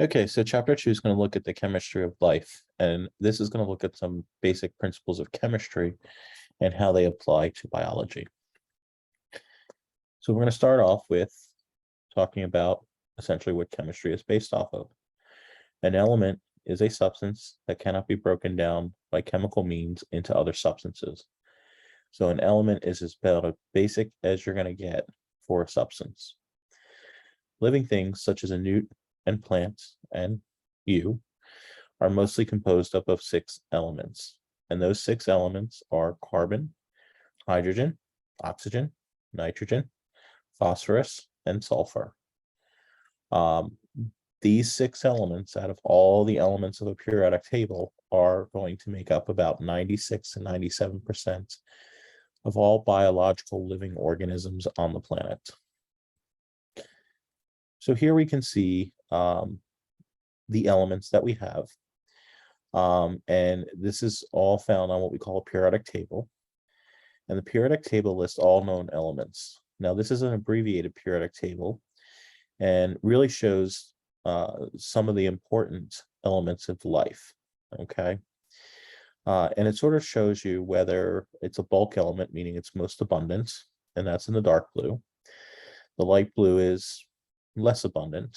Okay, so chapter 2 is going to look at the chemistry of life, and this is going to look at some basic principles of chemistry and how they apply to biology. So we're going to start off with talking about essentially what chemistry is based off of. An element is a substance that cannot be broken down by chemical means into other substances. So an element is as about as basic as you're going to get for a substance. Living things such as a newt and plants and you are mostly composed up of 6 elements. And those 6 elements are carbon, hydrogen, oxygen, nitrogen, phosphorus, and sulfur. These 6 elements out of all the elements of a periodic table are going to make up about 96 to 97% of all biological living organisms on the planet. So here we can see the elements that we have. And this is all found on what we call a periodic table. And the periodic table lists all known elements. Now, this is an abbreviated periodic table and really shows some of the important elements of life, okay? And it sort of shows you whether it's a bulk element, meaning it's most abundant, and that's in the dark blue. The light blue is less abundant.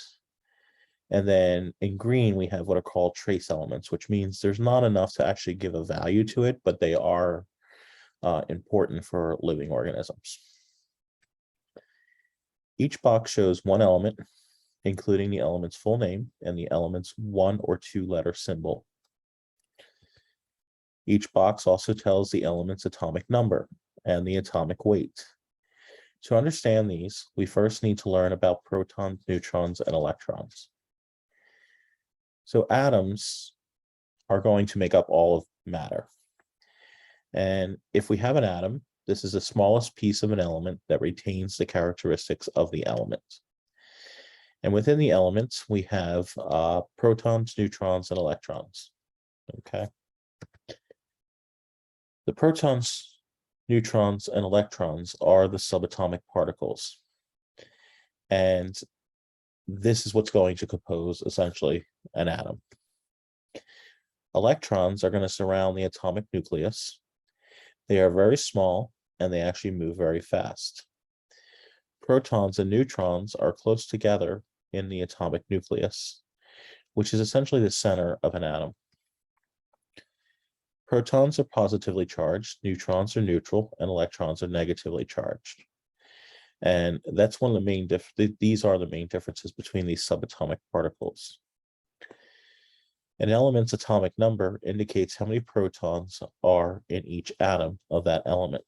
And then in green, we have what are called trace elements, which means there's not enough to actually give a value to it, but they are important for living organisms. Each box shows one element, including the element's full name and the element's 1 or 2 letter symbol. Each box also tells the element's atomic number and the atomic weight. To understand these, we first need to learn about protons, neutrons, and electrons. So atoms are going to make up all of matter. And if we have an atom, this is the smallest piece of an element that retains the characteristics of the element. And within the elements, we have protons, neutrons, and electrons, okay? The protons, neutrons, and electrons are the subatomic particles. And this is what's going to compose, essentially, an atom. Electrons are going to surround the atomic nucleus. They are very small, and they actually move very fast. Protons and neutrons are close together in the atomic nucleus, which is essentially the center of an atom. Protons are positively charged, neutrons are neutral, and electrons are negatively charged. And that's one of the main these are the main differences between these subatomic particles. An element's atomic number indicates how many protons are in each atom of that element.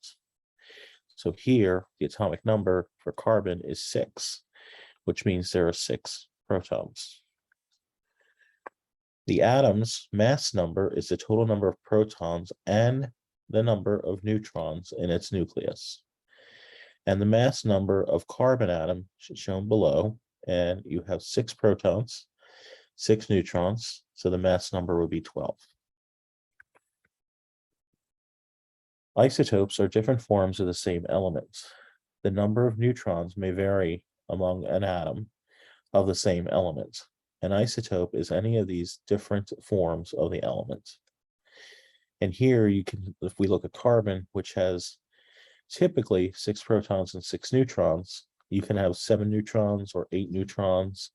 So here, the atomic number for carbon is 6, which means there are 6 protons. The atom's mass number is the total number of protons and the number of neutrons in its nucleus. And the mass number of carbon atom is shown below, and you have 6 protons, 6 neutrons, so the mass number would be 12. Isotopes are different forms of the same element. The number of neutrons may vary among an atom of the same element. An isotope is any of these different forms of the element. And here you can, if we look at carbon, which has typically 6 protons and 6 neutrons, you can have 7 neutrons or 8 neutrons,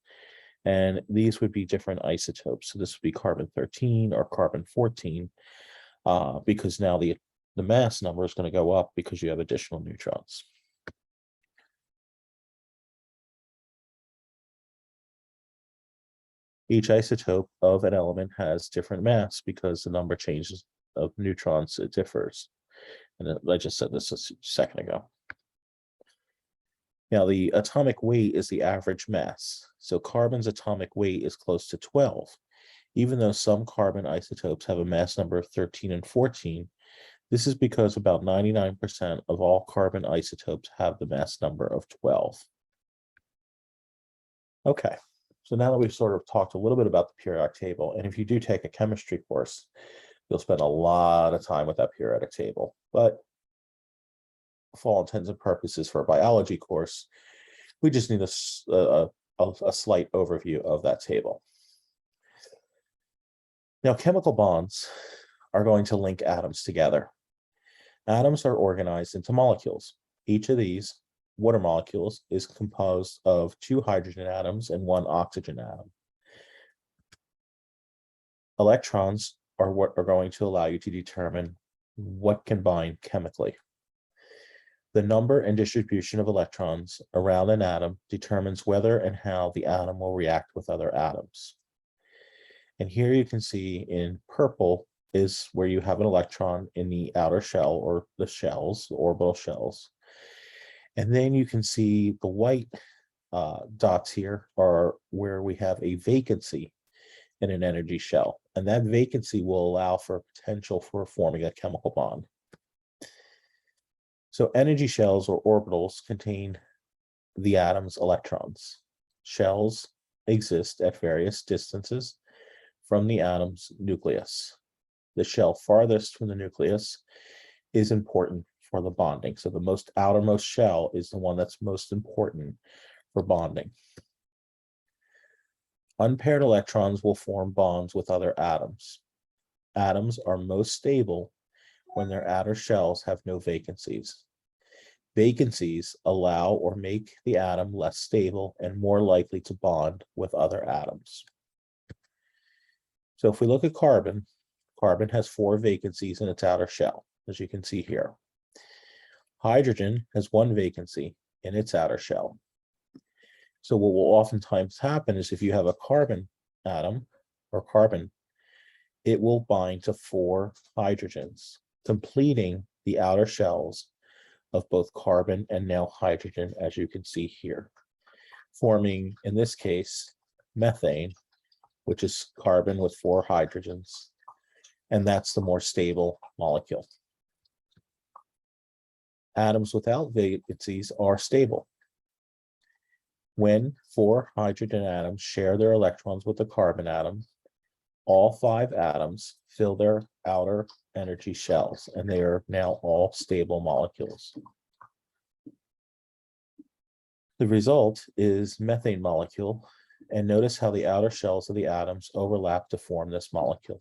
and these would be different isotopes. So this would be carbon-13 or carbon-14, because now the mass number is going to go up because you have additional neutrons. Each isotope of an element has different mass because the number changes of neutrons, it differs. And I just said this a second ago. Now, the atomic weight is the average mass. So carbon's atomic weight is close to 12. Even though some carbon isotopes have a mass number of 13 and 14, this is because about 99% of all carbon isotopes have the mass number of 12. Okay, so now that we've sort of talked a little bit about the periodic table, and if you do take a chemistry course, you'll spend a lot of time with that periodic table. But for all intents and purposes for a biology course, we just need a slight overview of that table. Now, chemical bonds are going to link atoms together. Atoms are organized into molecules. Each of these water molecules is composed of 2 hydrogen atoms and 1 oxygen atom. Electrons are what are going to allow you to determine what can bind chemically. The number and distribution of electrons around an atom determines whether and how the atom will react with other atoms. And here you can see in purple is where you have an electron in the outer shell, or the shells, the orbital shells. And then you can see the white dots here are where we have a vacancy in an energy shell. And that vacancy will allow for potential for forming a chemical bond. So energy shells or orbitals contain the atom's electrons. Shells exist at various distances from the atom's nucleus. The shell farthest from the nucleus is important for the bonding. So the most outermost shell is the one that's most important for bonding. Unpaired electrons will form bonds with other atoms. Atoms are most stable when their outer shells have no vacancies. Vacancies allow or make the atom less stable and more likely to bond with other atoms. So if we look at carbon, carbon has 4 vacancies in its outer shell, as you can see here. Hydrogen has 1 vacancy in its outer shell. So what will oftentimes happen is if you have a carbon atom or carbon, it will bind to 4 hydrogens, completing the outer shells of both carbon and now hydrogen, as you can see here, forming, in this case, methane, which is carbon with 4 hydrogens, and that's the more stable molecule. Atoms without vacancies are stable. When 4 hydrogen atoms share their electrons with the carbon atom, all 5 atoms fill their outer energy shells, and they are now all stable molecules. The result is methane molecule, and notice how the outer shells of the atoms overlap to form this molecule.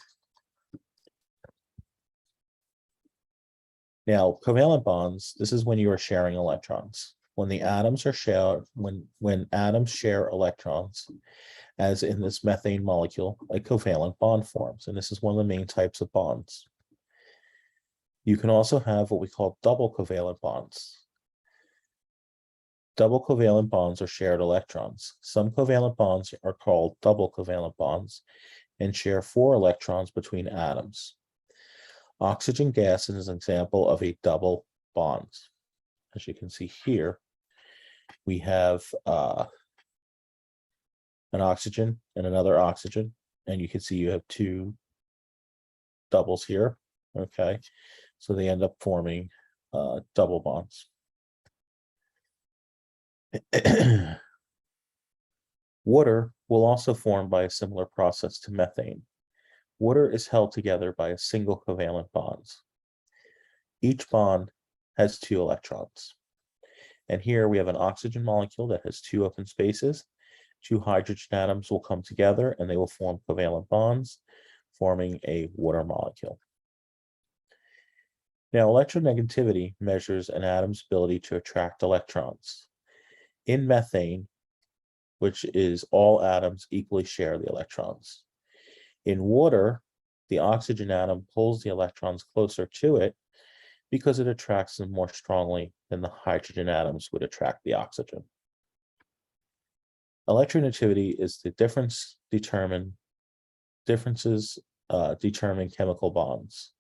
Now, covalent bonds, this is when you are sharing electrons. When the atoms are shared, when atoms share electrons, as in this methane molecule, a covalent bond forms, and this is one of the main types of bonds. You can also have what we call double covalent bonds. Double covalent bonds are shared electrons. Some covalent bonds are called double covalent bonds and share 4 electrons between atoms. Oxygen gas is an example of a double bond. As you can see here, we have an oxygen and another oxygen, and you can see you have 2 doubles here. Okay, so they end up forming double bonds. Water will also form by a similar process to methane. Water is held together by a single covalent bond. Each bond has 2 electrons. And here we have an oxygen molecule that has 2 open spaces. 2 hydrogen atoms will come together and they will form covalent bonds, forming a water molecule. Now, electronegativity measures an atom's ability to attract electrons. In methane, which is all atoms equally share the electrons. In water, the oxygen atom pulls the electrons closer to it because it attracts them more strongly than the hydrogen atoms would attract the oxygen. Electronegativity is the differences determine chemical bonds.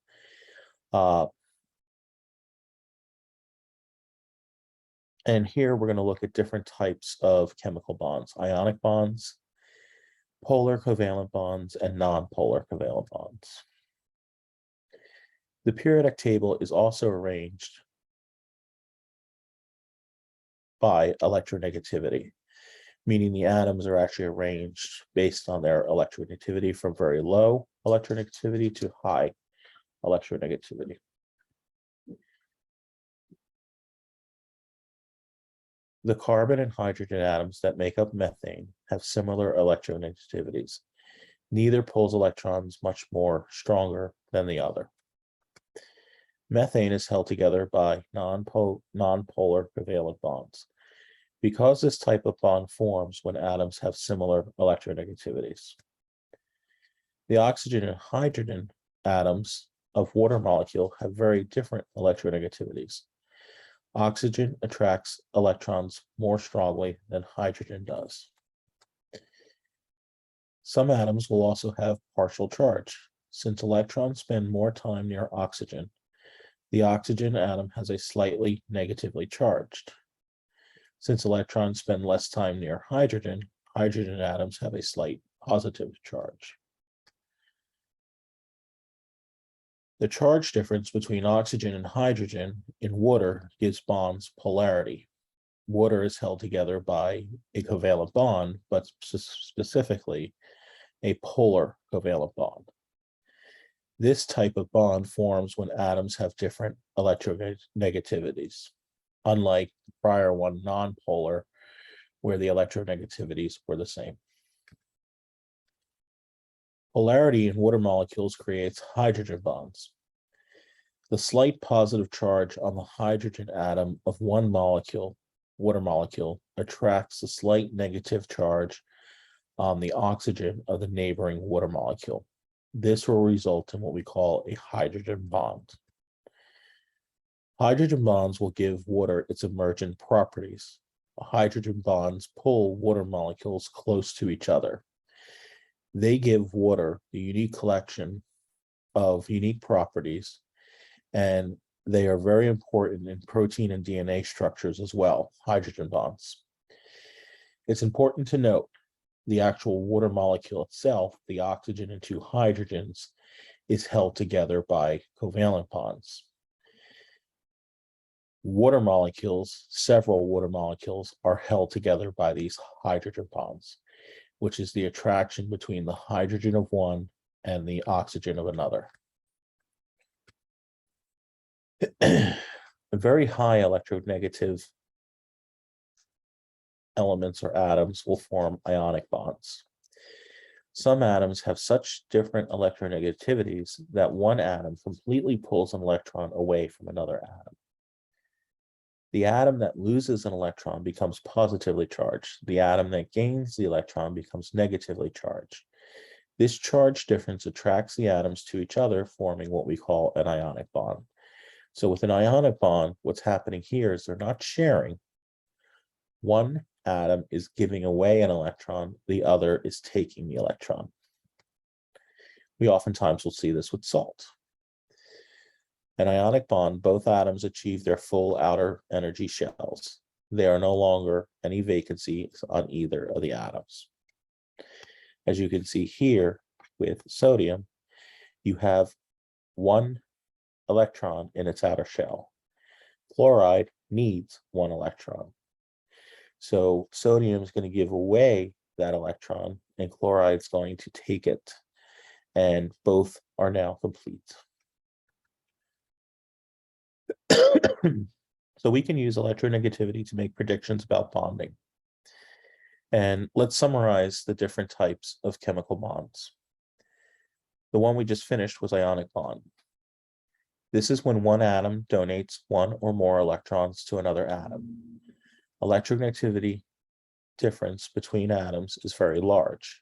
And here we're going to look at different types of chemical bonds: ionic bonds, polar covalent bonds, and non-polar covalent bonds. The periodic table is also arranged by electronegativity, meaning the atoms are actually arranged based on their electronegativity from very low electronegativity to high electronegativity. The carbon and hydrogen atoms that make up methane have similar electronegativities. Neither pulls electrons much more stronger than the other. Methane is held together by nonpolar covalent bonds. Because this type of bond forms when atoms have similar electronegativities. The oxygen and hydrogen atoms of water molecule have very different electronegativities. Oxygen attracts electrons more strongly than hydrogen does. Some atoms will also have partial charge. Since electrons spend more time near oxygen, the oxygen atom has a slightly negatively charged. Since electrons spend less time near hydrogen, hydrogen atoms have a slight positive charge. The charge difference between oxygen and hydrogen in water gives bonds polarity. Water is held together by a covalent bond, but specifically a polar covalent bond. This type of bond forms when atoms have different electronegativities, unlike the prior one, nonpolar, where the electronegativities were the same. Polarity in water molecules creates hydrogen bonds. The slight positive charge on the hydrogen atom of one molecule, water molecule, attracts the slight negative charge on the oxygen of the neighboring water molecule. This will result in what we call a hydrogen bond. Hydrogen bonds will give water its emergent properties. Hydrogen bonds pull water molecules close to each other. They give water the unique collection of unique properties, and they are very important in protein and DNA structures as well, hydrogen bonds. It's important to note the actual water molecule itself, the oxygen and two hydrogens, is held together by covalent bonds. Water molecules, several water molecules, are held together by these hydrogen bonds, which is the attraction between the hydrogen of one and the oxygen of another. Very high electronegative elements or atoms will form ionic bonds. Some atoms have such different electronegativities that one atom completely pulls an electron away from another atom. The atom that loses an electron becomes positively charged. The atom that gains the electron becomes negatively charged. This charge difference attracts the atoms to each other, forming what we call an ionic bond. So with an ionic bond, what's happening here is they're not sharing. One atom is giving away an electron, the other is taking the electron. We oftentimes will see this with salt. An ionic bond, both atoms achieve their full outer energy shells. There are no longer any vacancies on either of the atoms. As you can see here with sodium, you have one electron in its outer shell. Chloride needs one electron. So sodium is going to give away that electron, and chloride is going to take it, and both are now complete. So we can use electronegativity to make predictions about bonding. And let's summarize the different types of chemical bonds. The one we just finished was ionic bond. This is when one atom donates one or more electrons to another atom. Electronegativity difference between atoms is very large,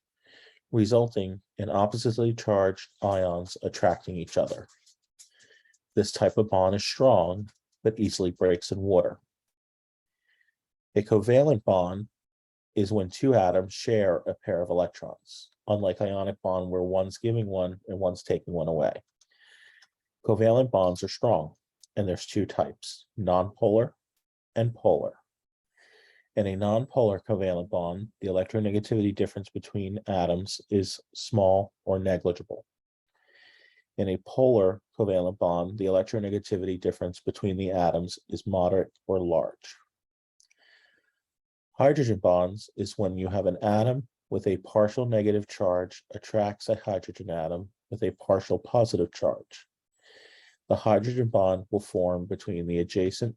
resulting in oppositely charged ions attracting each other. This type of bond is strong, but easily breaks in water. A covalent bond is when two atoms share a pair of electrons, unlike ionic bond where one's giving one and one's taking one away. Covalent bonds are strong, and there's two types, nonpolar and polar. In a nonpolar covalent bond, the electronegativity difference between atoms is small or negligible. In a polar covalent bond, the electronegativity difference between the atoms is moderate or large. Hydrogen bonds is when you have an atom with a partial negative charge attracts a hydrogen atom with a partial positive charge. The hydrogen bond will form between the adjacent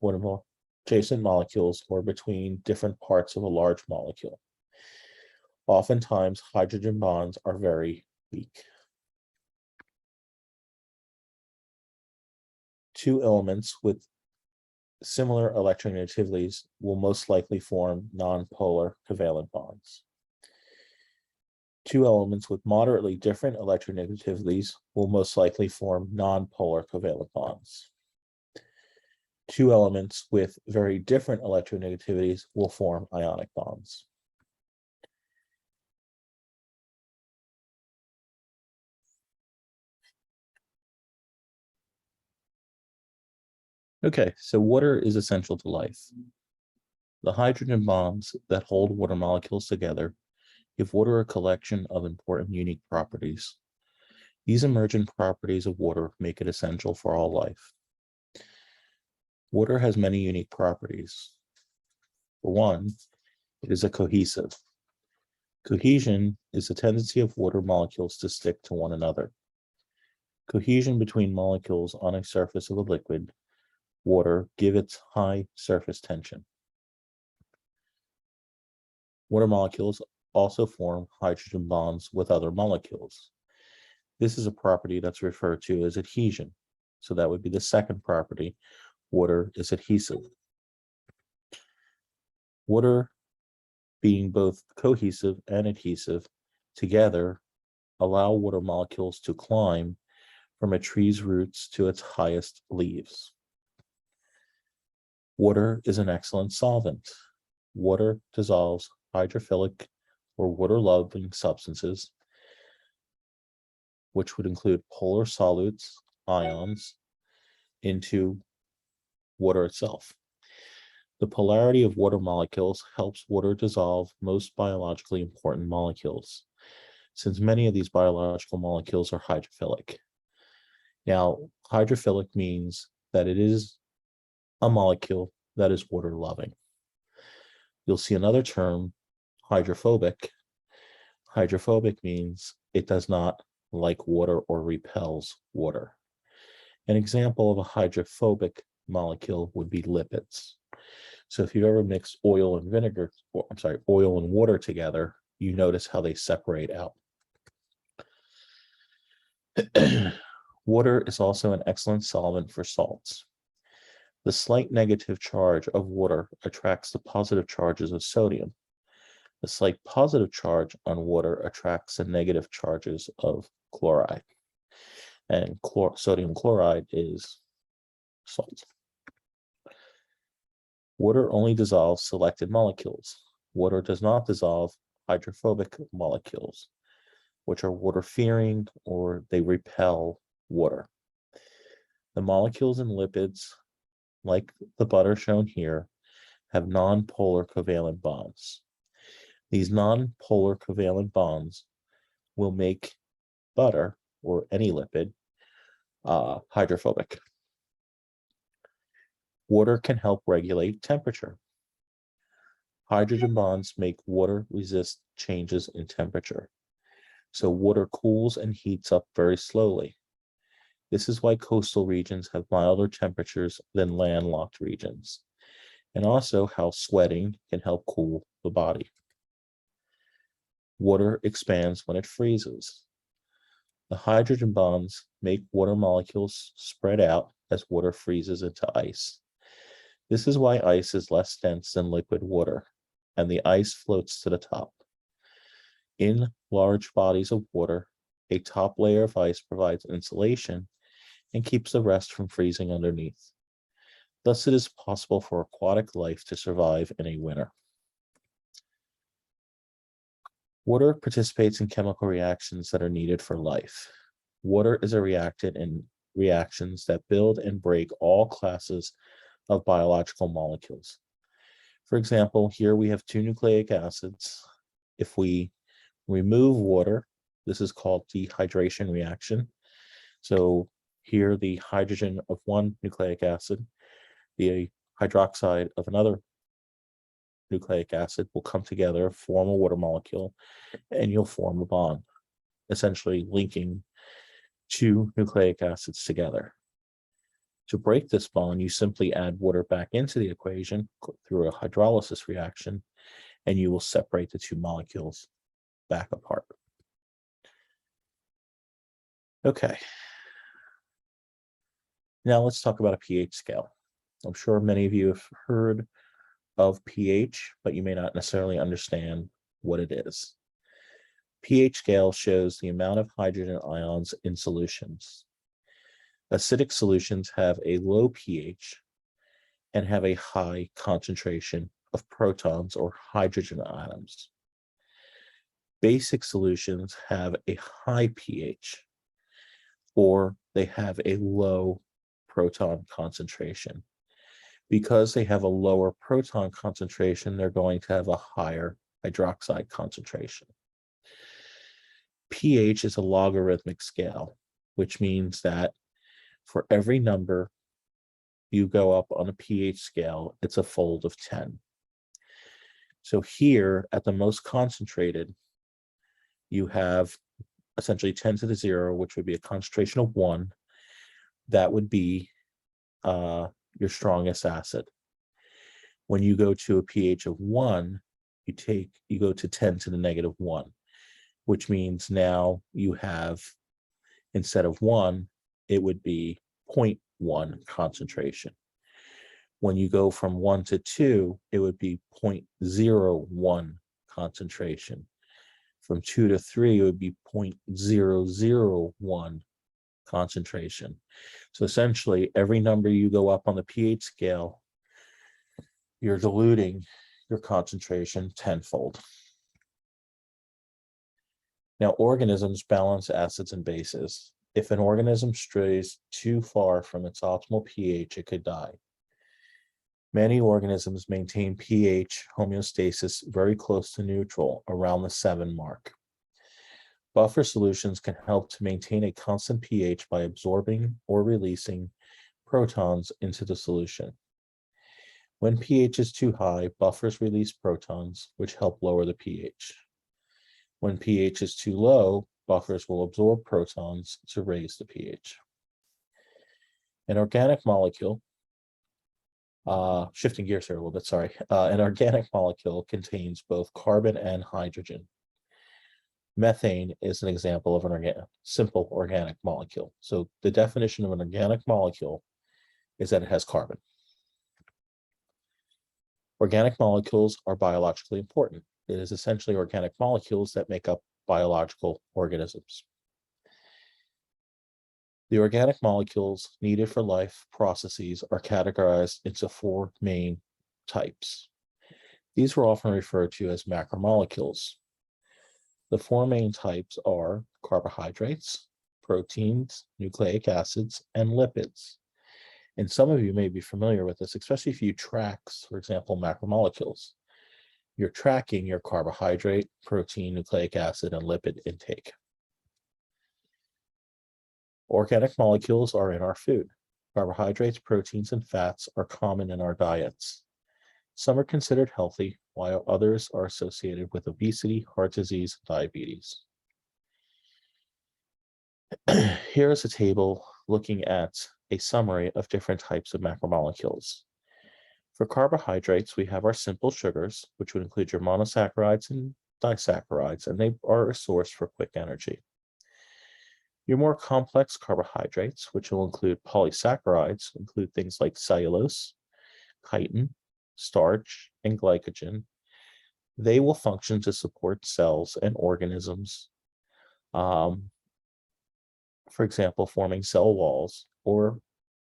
molecules or between different parts of a large molecule. Oftentimes, hydrogen bonds are very weak. Two elements with similar electronegativities will most likely form nonpolar covalent bonds. Two elements with moderately different electronegativities will most likely form nonpolar covalent bonds. Two elements with very different electronegativities will form ionic bonds. Okay, so water is essential to life. The hydrogen bonds that hold water molecules together give water a collection of important unique properties. These emergent properties of water make it essential for all life. Water has many unique properties. For one, it is a cohesive. Cohesion is the tendency of water molecules to stick to one another. Cohesion between molecules on a surface of a liquid, water, give its high surface tension. Water molecules also form hydrogen bonds with other molecules. This is a property that's referred to as adhesion. So that would be the second property. Water is adhesive. Water, being both cohesive and adhesive, together allow water molecules to climb from a tree's roots to its highest leaves. Water is an excellent solvent. Water dissolves hydrophilic or water-loving substances, which would include polar solutes, ions, into water itself. The polarity of water molecules helps water dissolve most biologically important molecules, since many of these biological molecules are hydrophilic. Now, hydrophilic means that it is a molecule that is water-loving. You'll see another term, hydrophobic. Hydrophobic means it does not like water or repels water. An example of a hydrophobic molecule would be lipids. So if you've ever mixed oil and vinegar, or I'm sorry, oil and water together, you notice how they separate out. Water is also an excellent solvent for salts. The slight negative charge of water attracts the positive charges of sodium. The slight positive charge on water attracts the negative charges of chloride. And sodium chloride is salt. Water only dissolves selected molecules. Water does not dissolve hydrophobic molecules, which are water-fearing or they repel water. The molecules in lipids, like the butter shown here, have non-polar covalent bonds. These non-polar covalent bonds will make butter, or any lipid, hydrophobic. Water can help regulate temperature. Hydrogen bonds make water resist changes in temperature. So water cools and heats up very slowly. This is why coastal regions have milder temperatures than landlocked regions, and also how sweating can help cool the body. Water expands when it freezes. The hydrogen bonds make water molecules spread out as water freezes into ice. This is why ice is less dense than liquid water, and the ice floats to the top. In large bodies of water, a top layer of ice provides insulation and keeps the rest from freezing underneath. Thus, it is possible for aquatic life to survive in a winter. Water participates in chemical reactions that are needed for life. Water is a reactant in reactions that build and break all classes of biological molecules. For example, here we have two nucleic acids. If we remove water, this is called dehydration reaction. So here the hydrogen of one nucleic acid, the hydroxide of another nucleic acid will come together, form a water molecule, and you'll form a bond, essentially linking two nucleic acids together. To break this bond, you simply add water back into the equation through a hydrolysis reaction, and you will separate the two molecules back apart. Okay. Now let's talk about a pH scale. I'm sure many of you have heard of pH, but you may not necessarily understand what it is. pH scale shows the amount of hydrogen ions in solutions. Acidic solutions have a low pH and have a high concentration of protons or hydrogen atoms. Basic solutions have a high pH, or they have a low proton concentration. Because they have a lower proton concentration, they're going to have a higher hydroxide concentration. pH is a logarithmic scale, which means that for every number you go up on a pH scale, it's a fold of 10. So here at the most concentrated, you have essentially 10 to the 0, which would be a concentration of 1. That would be your strongest acid. When you go to a pH of 1, you go to 10 to the negative 1, which means now you have, instead of 1, it would be 0.1 concentration. When you go from 1 to 2, it would be 0.01 concentration. From 2 to 3, it would be 0.001 concentration. So essentially, every number you go up on the pH scale, you're diluting your concentration tenfold. Now, organisms balance acids and bases. If an organism strays too far from its optimal pH, it could die. Many organisms maintain pH homeostasis very close to neutral, around the 7 mark. Buffer solutions can help to maintain a constant pH by absorbing or releasing protons into the solution. When pH is too high, buffers release protons, which help lower the pH. When pH is too low, buffers will absorb protons to raise the pH. An organic molecule, shifting gears here a little bit, sorry. An organic molecule contains both carbon and hydrogen. Methane is an example of an simple organic molecule. So the definition of an organic molecule is that it has carbon. Organic molecules are biologically important. It is essentially organic molecules that make up biological organisms. The organic molecules needed for life processes are categorized into 4 main types. These are often referred to as macromolecules. The 4 main types are carbohydrates, proteins, nucleic acids, and lipids. And some of you may be familiar with this, especially if you track, for example, macromolecules. You're tracking your carbohydrate, protein, nucleic acid, and lipid intake. Organic molecules are in our food. Carbohydrates, proteins, and fats are common in our diets. Some are considered healthy, while others are associated with obesity, heart disease, and diabetes. Here is a table looking at a summary of different types of macromolecules. For carbohydrates, we have our simple sugars, which would include your monosaccharides and disaccharides, and they are a source for quick energy. Your more complex carbohydrates, which will include polysaccharides, include things like cellulose, chitin, starch, and glycogen. They will function to support cells and organisms, for example, forming cell walls or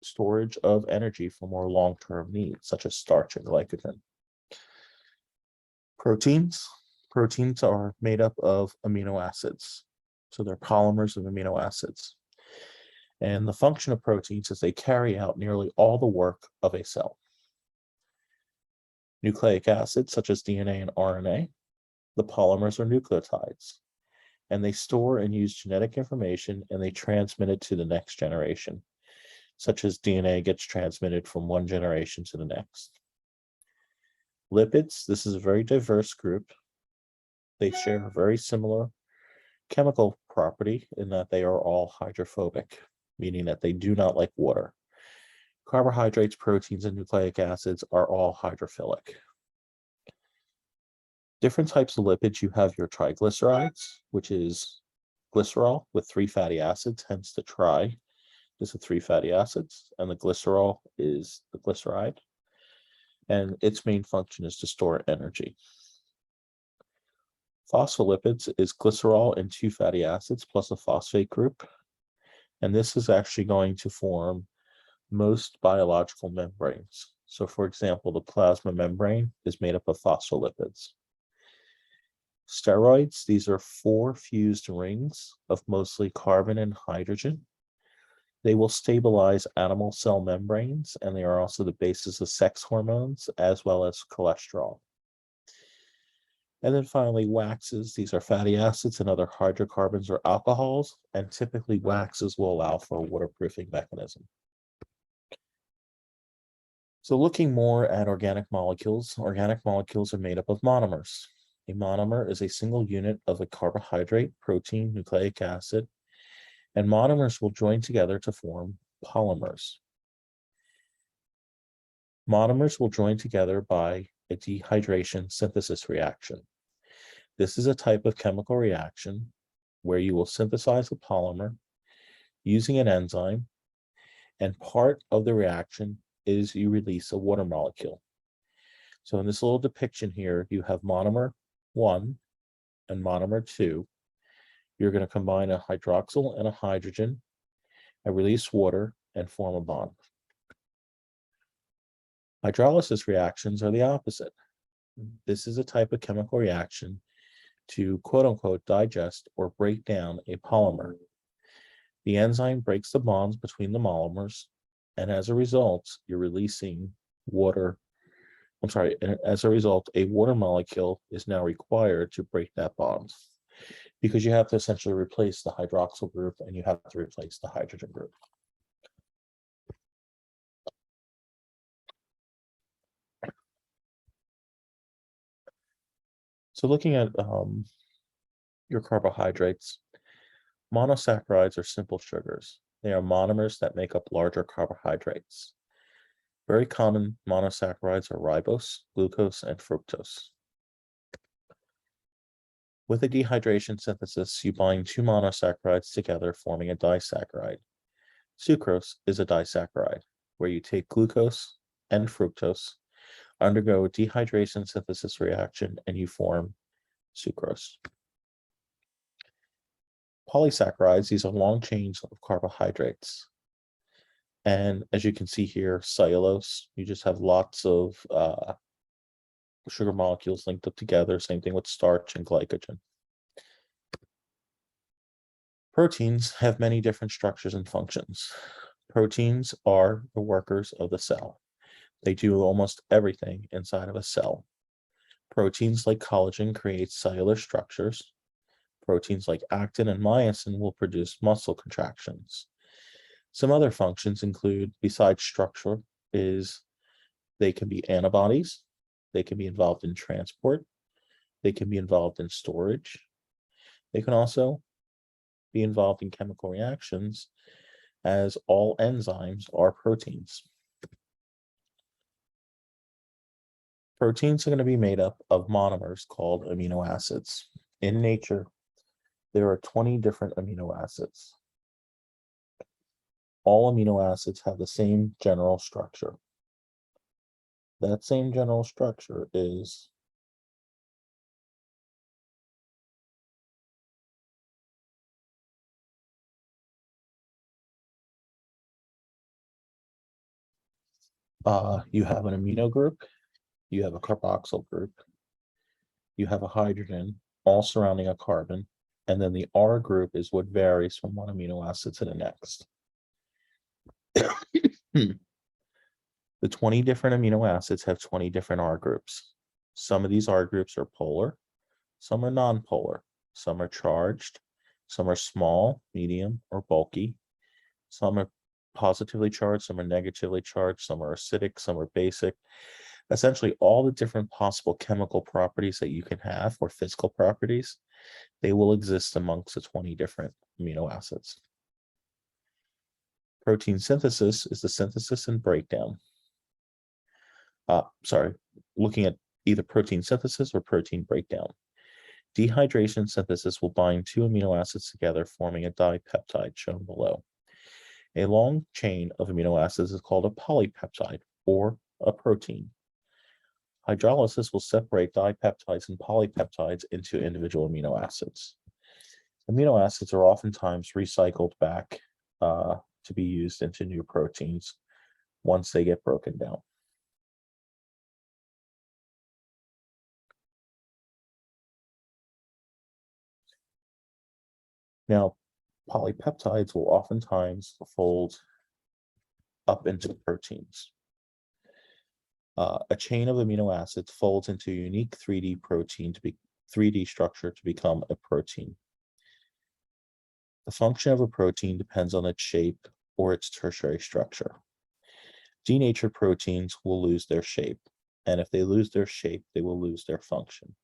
storage of energy for more long-term needs, such as starch and glycogen. Proteins are made up of amino acids. So they're polymers of amino acids. And the function of proteins is they carry out nearly all the work of a cell. Nucleic acids, such as DNA and RNA, the polymers are nucleotides, and they store and use genetic information and they transmit it to the next generation, such as DNA gets transmitted from one generation to the next. Lipids, this is a very diverse group. They share a very similar chemical property in that they are all hydrophobic, meaning that they do not like water. Carbohydrates, proteins, and nucleic acids are all hydrophilic. Different types of lipids, you have your triglycerides, which is glycerol with 3 fatty acids, hence the tri. This is 3 fatty acids, and the glycerol is the glyceride. And its main function is to store energy. Phospholipids is glycerol and 2 fatty acids plus a phosphate group. And this is actually going to form most biological membranes. So for example, the plasma membrane is made up of phospholipids. Steroids, these are 4 fused rings of mostly carbon and hydrogen. They will stabilize animal cell membranes, and they are also the basis of sex hormones as well as cholesterol. And then finally, waxes. These are fatty acids and other hydrocarbons or alcohols, and typically waxes will allow for a waterproofing mechanism. So looking more at organic molecules are made up of monomers. A monomer is a single unit of a carbohydrate, protein, nucleic acid, and monomers will join together to form polymers. Monomers will join together by a dehydration synthesis reaction. This is a type of chemical reaction where you will synthesize a polymer using an enzyme, and part of the reaction is you release a water molecule. So in this little depiction here, you have monomer 1 and monomer 2. You're going to combine a hydroxyl and a hydrogen and release water and form a bond. Hydrolysis reactions are the opposite. This is a type of chemical reaction to quote unquote digest or break down a polymer. The enzyme breaks the bonds between the monomers, and as a result, you're releasing water. As a result, a water molecule is now required to break that bond, because you have to essentially replace the hydroxyl group and you have to replace the hydrogen group. So looking at your carbohydrates, monosaccharides are simple sugars. They are monomers that make up larger carbohydrates. Very common monosaccharides are ribose, glucose, and fructose. With a dehydration synthesis, you bind 2 monosaccharides together, forming a disaccharide. Sucrose is a disaccharide, where you take glucose and fructose, undergo a dehydration synthesis reaction, and you form sucrose. Polysaccharides, these are long chains of carbohydrates. And as you can see here, cellulose, you just have lots of sugar molecules linked up together. Same thing with starch and glycogen. Proteins have many different structures and functions. Proteins are the workers of the cell. They do almost everything inside of a cell. Proteins like collagen create cellular structures. Proteins like actin and myosin will produce muscle contractions. Some other functions include, besides structure, is they can be antibodies, they can be involved in transport, they can be involved in storage. They can also be involved in chemical reactions, as all enzymes are proteins. Proteins are going to be made up of monomers called amino acids. In nature, there are 20 different amino acids. All amino acids have the same general structure. That same general structure is you have an amino group, you have a carboxyl group, you have a hydrogen, all surrounding a carbon, and then the R group is what varies from one amino acid to the next. The 20 different amino acids have 20 different R groups. Some of these R groups are polar, some are non-polar, some are charged, some are small, medium, or bulky, some are positively charged, some are negatively charged, some are acidic, some are basic. Essentially, all the different possible chemical properties that you can have, or physical properties, they will exist amongst the 20 different amino acids. Protein synthesis is the synthesis and breakdown. Looking at either protein synthesis or protein breakdown. Dehydration synthesis will bind two amino acids together, forming a dipeptide shown below. A long chain of amino acids is called a polypeptide or a protein. Hydrolysis will separate dipeptides and polypeptides into individual amino acids. Amino acids are oftentimes recycled back to be used into new proteins once they get broken down. Now, polypeptides will oftentimes fold up into proteins. A chain of amino acids folds into a unique 3D protein 3D structure to become a protein. The function of a protein depends on its shape or its tertiary structure. Denatured proteins will lose their shape, and if they lose their shape, they will lose their function.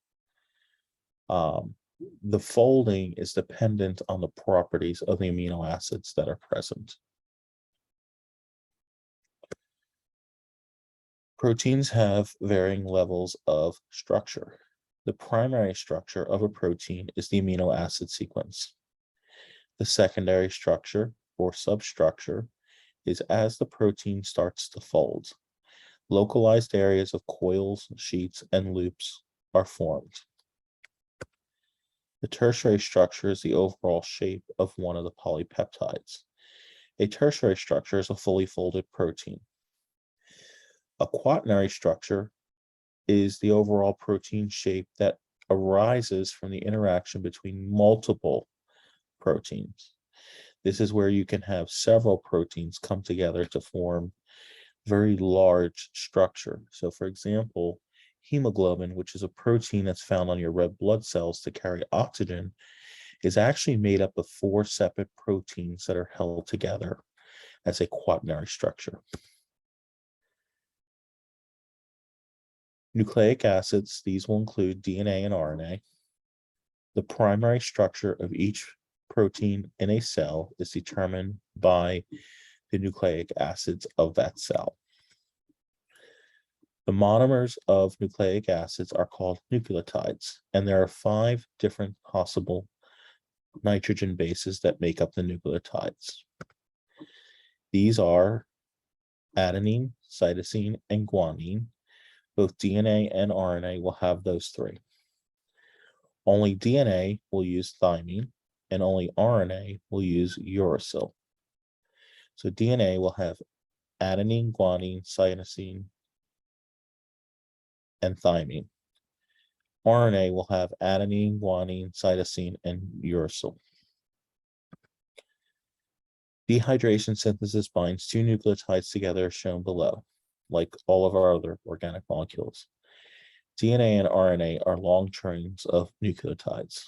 The folding is dependent on the properties of the amino acids that are present. Proteins have varying levels of structure. The primary structure of a protein is the amino acid sequence. The secondary structure or substructure is as the protein starts to fold. Localized areas of coils, sheets, and loops are formed. The tertiary structure is the overall shape of one of the polypeptides. A tertiary structure is a fully folded protein. A quaternary structure is the overall protein shape that arises from the interaction between multiple proteins. This is where you can have several proteins come together to form very large structure. So for example, hemoglobin, which is a protein that's found on your red blood cells to carry oxygen, is actually made up of 4 separate proteins that are held together as a quaternary structure. Nucleic acids, these will include DNA and RNA. The primary structure of each protein in a cell is determined by the nucleic acids of that cell. The monomers of nucleic acids are called nucleotides, and there are 5 different possible nitrogen bases that make up the nucleotides. These are adenine, cytosine, and guanine. Both DNA and RNA will have those 3. Only DNA will use thymine, and only RNA will use uracil. So DNA will have adenine, guanine, cytosine, and thymine. RNA will have adenine, guanine, cytosine, and uracil. Dehydration synthesis binds 2 nucleotides together as shown below, like all of our other organic molecules. DNA and RNA are long chains of nucleotides.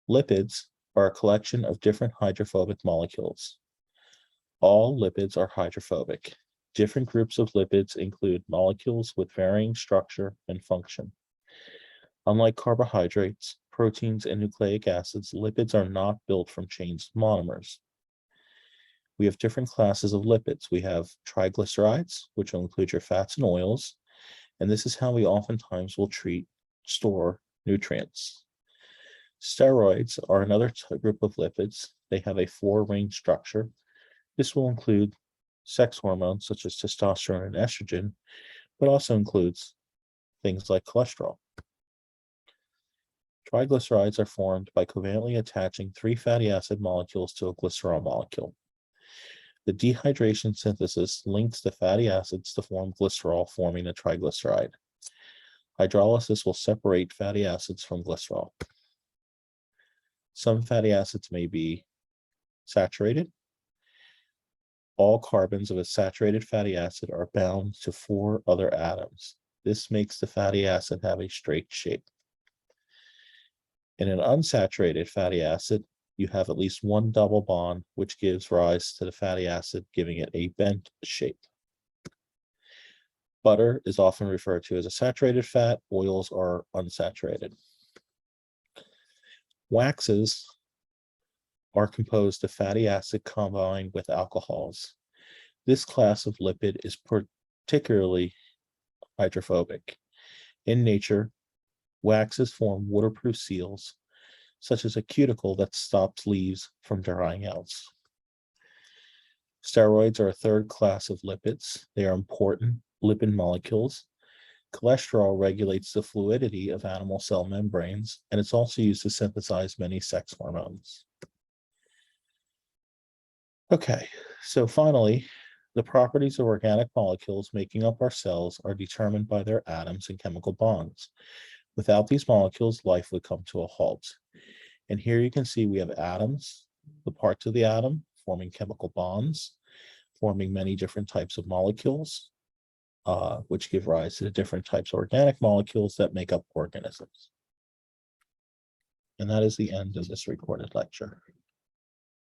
Lipids are a collection of different hydrophobic molecules. All lipids are hydrophobic. Different groups of lipids include molecules with varying structure and function. Unlike carbohydrates, proteins, and nucleic acids, lipids are not built from chains of monomers. We have different classes of lipids. We have triglycerides, which will include your fats and oils, and this is how we oftentimes will store nutrients. Steroids are another group of lipids. They have a 4-ring structure. This will include sex hormones such as testosterone and estrogen, but also includes things like cholesterol. Triglycerides are formed by covalently attaching 3 fatty acid molecules to a glycerol molecule. The dehydration synthesis links the fatty acids to form glycerol, forming a triglyceride. Hydrolysis will separate fatty acids from glycerol. Some fatty acids may be saturated. All carbons of a saturated fatty acid are bound to 4 other atoms. This makes the fatty acid have a straight shape. In an unsaturated fatty acid, you have at least 1 double bond, which gives rise to the fatty acid, giving it a bent shape. Butter is often referred to as a saturated fat. Oils are unsaturated. Waxes are composed of fatty acid combined with alcohols. This class of lipid is particularly hydrophobic. In nature, waxes form waterproof seals, such as a cuticle that stops leaves from drying out. Steroids are a third class of lipids. They are important lipid molecules. Cholesterol regulates the fluidity of animal cell membranes, and it's also used to synthesize many sex hormones. Okay, so finally, the properties of organic molecules making up our cells are determined by their atoms and chemical bonds. Without these molecules, life would come to a halt. And here you can see we have atoms, the parts of the atom forming chemical bonds, forming many different types of molecules, which give rise to the different types of organic molecules that make up organisms. And that is the end of this recorded lecture.